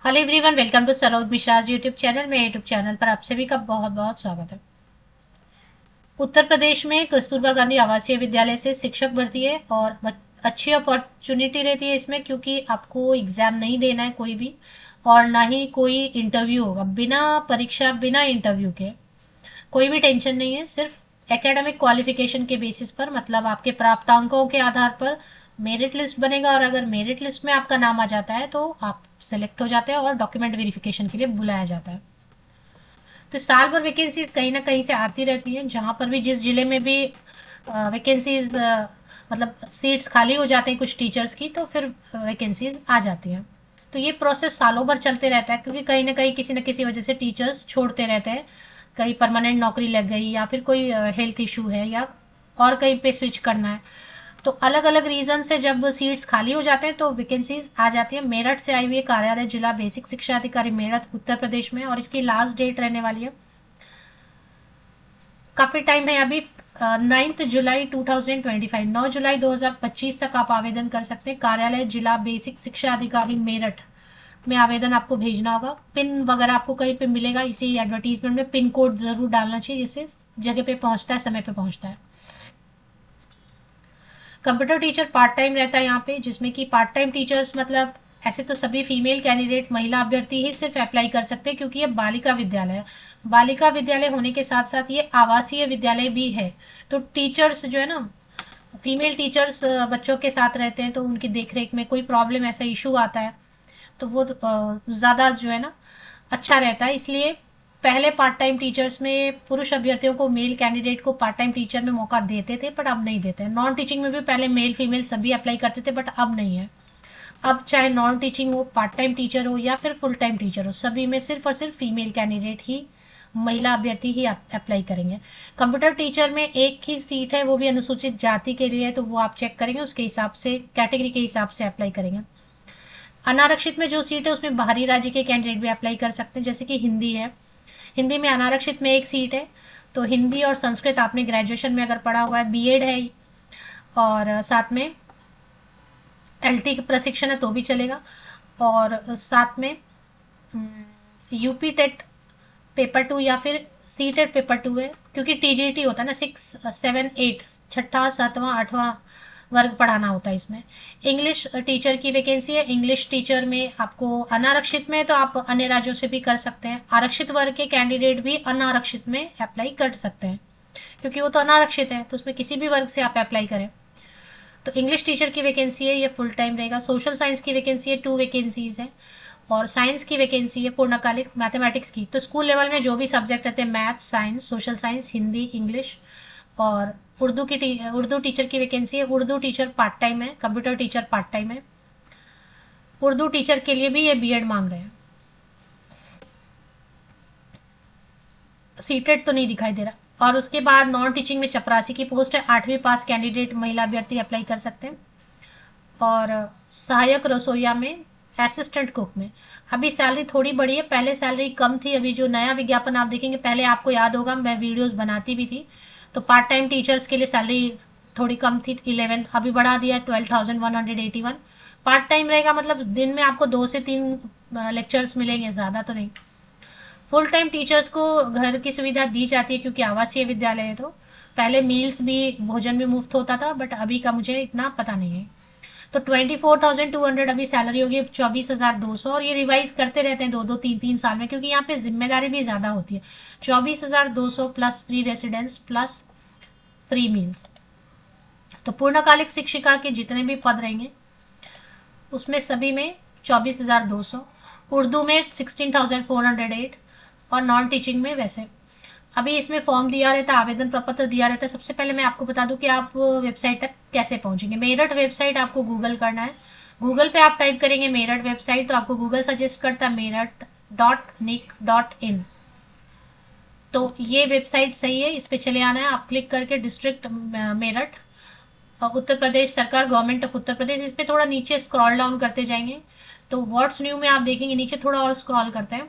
Hello everyone, welcome to Saroj Mishra's YouTube channel. मेरे YouTube channel पर आप सभी का बहुत बहुत स्वागत है। उत्तर प्रदेश में कस्तूरबा गांधी आवासीय विद्यालय से शिक्षक भर्ती है और अच्छी अपॉर्चुनिटी रहती है इसमें, क्योंकि आपको एग्जाम नहीं देना है कोई भी, और ना ही कोई इंटरव्यू होगा। बिना परीक्षा बिना इंटरव्यू के कोई भी टेंशन नहीं है। सिर्फ एकेडमिक क्वालिफिकेशन के बेसिस पर, मतलब आपके प्राप्तांकों के आधार पर मेरिट लिस्ट बनेगा, और अगर मेरिट लिस्ट में आपका नाम आ जाता है तो आप सेलेक्ट हो जाते हैं और डॉक्यूमेंट वेरिफिकेशन के लिए बुलाया जाता है। तो साल भर वैकेंसीज कहीं ना कहीं से आती रहती हैं। जहां पर भी, जिस जिले में भी वैकेंसीज, मतलब सीट्स खाली हो जाते हैं कुछ टीचर्स की, तो फिर वैकेंसीज आ जाती हैं। तो ये प्रोसेस सालों भर चलते रहता है, क्योंकि कहीं ना कहीं किसी न किसी वजह से टीचर्स छोड़ते रहते हैं। कहीं परमानेंट नौकरी लग गई, या फिर कोई हेल्थ इशू है, या और कहीं पे स्विच करना है। तो अलग अलग रीजन से जब सीट्स खाली हो जाते हैं तो वैकेंसीज आ जाती है। मेरठ से आई हुई है, कार्यालय जिला बेसिक शिक्षा अधिकारी मेरठ उत्तर प्रदेश में, और इसकी लास्ट डेट रहने वाली है, काफी टाइम है अभी, 9 जुलाई 2025, 9 जुलाई 2025 तक आप आवेदन कर सकते हैं। कार्यालय जिला बेसिक शिक्षा अधिकारी मेरठ में आवेदन आपको भेजना होगा। पिन वगैरह आपको कहीं पे मिलेगा, इसी एडवर्टीजमेंट में पिन कोड जरूर डालना चाहिए, जिससे जगह पे पहुंचता है, समय पे पहुंचता है। कंप्यूटर टीचर पार्ट टाइम रहता है यहाँ पे, जिसमें कि पार्ट टाइम टीचर्स, मतलब ऐसे तो सभी फीमेल कैंडिडेट, महिला अभ्यर्थी ही सिर्फ अप्लाई कर सकते हैं, क्योंकि ये बालिका विद्यालय है। बालिका विद्यालय होने के साथ साथ ये आवासीय विद्यालय भी है। तो टीचर्स जो है ना, फीमेल टीचर्स बच्चों के साथ रहते हैं, तो उनकी देखरेख में कोई प्रॉब्लम, ऐसा इशू आता है तो वो ज़्यादा जो है ना अच्छा रहता है। इसलिए पहले पार्ट टाइम टीचर्स में पुरुष अभ्यर्थियों को, मेल कैंडिडेट को पार्ट टाइम टीचर में मौका देते थे, बट अब नहीं देते हैं। नॉन टीचिंग में भी पहले मेल फीमेल सभी अप्लाई करते थे, बट अब नहीं है। अब चाहे नॉन टीचिंग हो, पार्ट टाइम टीचर हो, या फिर फुल टाइम टीचर हो, सभी में सिर्फ और सिर्फ फीमेल कैंडिडेट ही, महिला अभ्यर्थी ही अप्लाई करेंगे। कंप्यूटर टीचर में एक ही सीट है, वो भी अनुसूचित जाति के लिए है, तो वो आप चेक करेंगे, उसके हिसाब से, कैटेगरी के हिसाब से अप्लाई करेंगे। अनारक्षित में जो सीट है उसमें बाहरी राज्य के कैंडिडेट भी अप्लाई कर सकते हैं, जैसे कि हिंदी है। हिंदी में अनारक्षित में एक सीट है, तो हिंदी और संस्कृत आपने ग्रेजुएशन में अगर पढ़ा हुआ है, बीएड है, और साथ में एलटी प्रशिक्षण है तो भी चलेगा, और साथ में यूपी टेट पेपर 2 या फिर सी टेट पेपर 2 है, क्योंकि टीजीटी होता है ना, 6, 7, 8, छठा, सातवां, आठवां वर्ग पढ़ाना होता है इसमें। इंग्लिश टीचर की वैकेंसी है। इंग्लिश टीचर में आपको, अनारक्षित में तो आप अन्य राज्यों से भी कर सकते हैं, आरक्षित वर्ग के कैंडिडेट भी अनारक्षित में अप्लाई कर सकते हैं, क्योंकि वो तो अनारक्षित है, तो उसमें किसी भी वर्ग से आप अप्लाई करें। तो इंग्लिश टीचर की वैकेंसी है, ये फुल टाइम रहेगा। सोशल साइंस की वैकेंसी है, 2 वैकेंसीज है, और साइंस की वैकेंसी है पूर्णकालिक मैथमेटिक्स की। तो स्कूल लेवल में जो भी सब्जेक्ट रहते हैं, math, science, social science, Hindi, English, और उर्दू टीचर की वैकेंसी है। उर्दू टीचर पार्ट टाइम है, कंप्यूटर टीचर पार्ट टाइम है। उर्दू टीचर के लिए भी ये बीएड मांग रहे हैं। सीटेड तो नहीं दिखाई दे रहा। और उसके बाद नॉन टीचिंग में चपरासी की पोस्ट है, 8वीं पास कैंडिडेट महिला अभ्यर्थी अप्लाई कर सकते हैं। और सहायक रसोईया में, असिस्टेंट कुक में अभी सैलरी थोड़ी बढ़ी है, पहले सैलरी कम थी। अभी जो नया विज्ञापन आप देखेंगे, पहले आपको याद होगा मैं वीडियोस बनाती भी थी, तो पार्ट टाइम टीचर्स के लिए सैलरी थोड़ी कम थी, 11, अभी बढ़ा दिया है 12,181। पार्ट टाइम रहेगा, मतलब दिन में आपको 2 से 3 लेक्चर्स मिलेंगे, ज्यादा तो नहीं। फुल टाइम टीचर्स को घर की सुविधा दी जाती है, क्योंकि आवासीय विद्यालय है, तो पहले मील्स भी, भोजन भी मुफ्त होता था, बट अभी का मुझे इतना पता नहीं है। तो 24,200 अभी सैलरी होगी, 24,200, और ये रिवाइज करते रहते हैं 2-2, 3-3 साल में, क्योंकि यहाँ पे जिम्मेदारी भी ज्यादा होती है। 24,200 plus free residence plus free meals. तो पूर्णकालिक शिक्षिका के जितने भी पद रहेंगे उसमें सभी में 24,200, उर्दू में 16,408, और नॉन टीचिंग में वैसे। अभी इसमें फॉर्म दिया रहता है, आवेदन प्रपत्र दिया रहता है। सबसे पहले मैं आपको बता दूं कि आप वेबसाइट तक कैसे पहुंचेंगे। मेरठ वेबसाइट आपको गूगल करना है। गूगल पे आप टाइप करेंगे मेरठ वेबसाइट, तो आपको गूगल सजेस्ट करता है meerut.nic.in। तो ये वेबसाइट सही है, इस पे चले आना है। आप क्लिक करके डिस्ट्रिक्ट मेरठ, उत्तर प्रदेश सरकार, गवर्नमेंट ऑफ उत्तर प्रदेश, इस पे थोड़ा नीचे स्क्रॉल डाउन करते जाएंगे तो व्हाट्स न्यू में आप देखेंगे, नीचे थोड़ा और स्क्रॉल करते हैं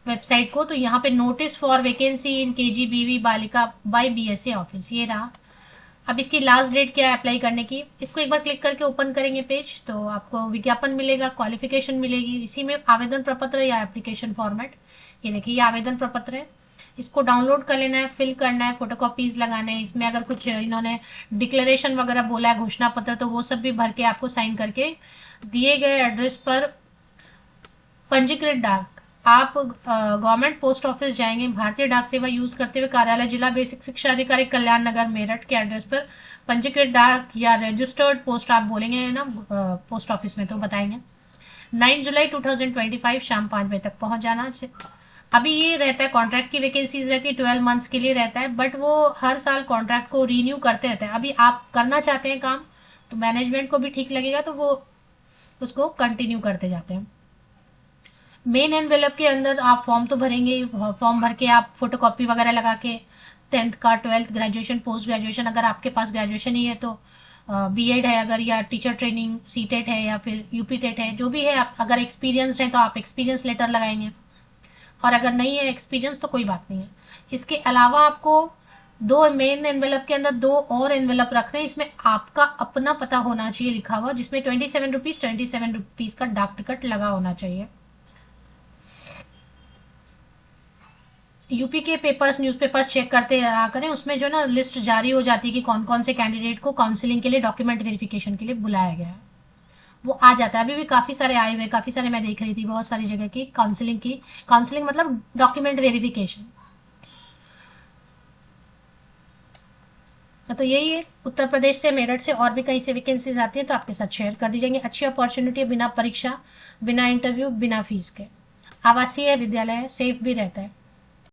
वेबसाइट को, तो यहाँ पे notice for vacancy in KGBV बालिका बाय बीएसए ऑफिस, ये रहा। अब इसकी लास्ट डेट क्या है अप्लाई करने की, इसको एक बार क्लिक करके ओपन करेंगे पेज तो आपको विज्ञापन मिलेगा, क्वालिफिकेशन मिलेगी, इसी में आवेदन प्रपत्र या एप्लीकेशन फॉर्मेट, ये देखिए ये आवेदन प्रपत्र है, इसको डाउनलोड कर लेना है, फिल करना है, फोटोकॉपीज लगाना है, इसमें अगर कुछ इन्होंने डिक्लेरेशन वगैरह बोला है, घोषणा पत्र, तो वो सब भी भर के आपको साइन करके दिए गए एड्रेस पर पंजीकृत डाक, आप गवर्नमेंट पोस्ट ऑफिस जाएंगे, भारतीय डाक सेवा यूज करते हुए कार्यालय जिला बेसिक शिक्षा अधिकारी कल्याण नगर मेरठ के एड्रेस पर पंजीकृत डाक या रजिस्टर्ड पोस्ट आप बोलेंगे ना पोस्ट ऑफिस में तो बताएंगे, 9 जुलाई 2025 शाम 5 बजे तक पहुंच जाना। अभी ये रहता है कॉन्ट्रैक्ट की वैकेंसीज रहती है, 12 मंथ्स के लिए रहता है, बट वो हर साल कॉन्ट्रैक्ट को रीन्यू करते रहते हैं। अभी आप करना चाहते हैं काम तो मैनेजमेंट को भी ठीक लगेगा तो वो उसको कंटिन्यू करते जाते हैं। मेन एनवेलप के अंदर आप फॉर्म तो भरेंगे, फॉर्म भर के आप फोटोकॉपी वगैरह लगा के 10th का, 12th, ग्रेजुएशन, पोस्ट ग्रेजुएशन, अगर आपके पास ग्रेजुएशन ही है तो बीएड है अगर, या टीचर ट्रेनिंग सीटेट है या फिर यूपी टेट है, जो भी है, आप अगर एक्सपीरियंस है तो आप एक्सपीरियंस लेटर लगाएंगे, और अगर नहीं है एक्सपीरियंस तो कोई बात नहीं है। इसके अलावा आपको दो मेन एनवेलप के अंदर दो और एनवेलप रख रहे हैं, इसमें आपका अपना पता होना चाहिए लिखा हुआ, जिसमें 27 रुपीज का डाक टिकट लगा होना चाहिए। यूपी के पेपर्स, न्यूज़पेपर्स चेक करते रहा करें, उसमें जो ना लिस्ट जारी हो जाती है कि कौन कौन से कैंडिडेट को काउंसलिंग के लिए, डॉक्यूमेंट वेरिफिकेशन के लिए बुलाया गया है, वो आ जाता है। अभी भी काफी सारे आए हुए, काफी सारे मैं देख रही थी, बहुत सारी जगह की काउंसलिंग मतलब डॉक्यूमेंट वेरिफिकेशन। तो यही है, उत्तर प्रदेश से, मेरठ से और भी कहीं से वैकेंसीज आती हैं तो आपके साथ शेयर कर दी जाएंगे। अच्छी अपॉर्चुनिटी है, बिना परीक्षा, बिना इंटरव्यू, बिना फीस के, आवासीय विद्यालय है, सेफ भी रहता है।